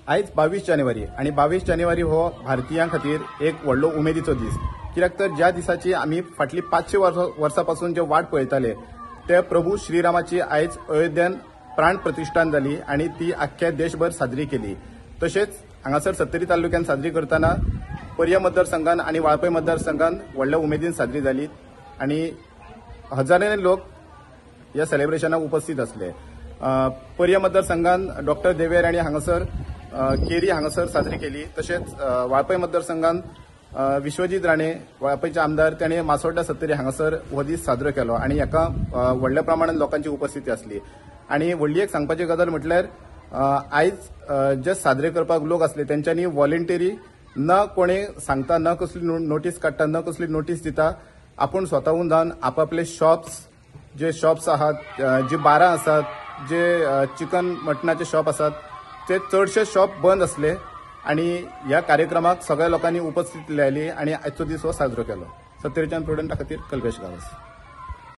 आयज 22 जानेवारी आणि 22 जानेवारी हो भारतीयां खातीर एक व्हडलो उमेदीचो दीस। कित्याक तर ज्या दिसाची आमी फाटली 500 वर्सांपासून जे वाट पळयताले ते प्रभू श्रीरामाची आयज अयोध्येन प्राण प्रतिष्ठान जाली आणि ती आख्ख्या देशभर साजरी केली। तशेंच हांगासर सत्तरी तालुक्यात साजरी करताना पर्या मतदारसंघान आणि वाळपय मतदारसंघान व्हडल्या उमेदीन साजरी जाली आणि हजारांनी लोक या सेलिब्रेशनाक उपस्थित असले। पर्या मतदारसंघान डॉक्टर देवेर आणि हांगासर केरी हांगासर साजरी केली। तशेंच वाळपय मतदारसंघान विश्वजीत राणे वाळपयचे आमदार ताणें मासोड्डा सत्तरी हांगासर हो दीस साजरो केलो आणि हाका व्हडल्या प्रमाणात लोकांची उपस्थिती असली। आणि व्हडली एक सांगपाची गजाल म्हटल्यार आयज जे साजरे करपाक लोक असले त्यांच्यानी व्हॉलंटरी न कोणी सांगता न कसली नोटीस काडटा न कसली नोटीस दिता आपण स्वतःहून जावन आपापले शॉप्स आहात जी बारां आसात जे चिकन मटनाचे शॉप आसात ते चडशे शॉप बंद असले आणि ह्या कार्यक्रमाक सगळ्या लोकांनी उपस्थिती लायली आणि आजचो दीस हो साजरो केलो। सत्तरीच्यान प्रुडंटा खातीर कल्पेश गावस।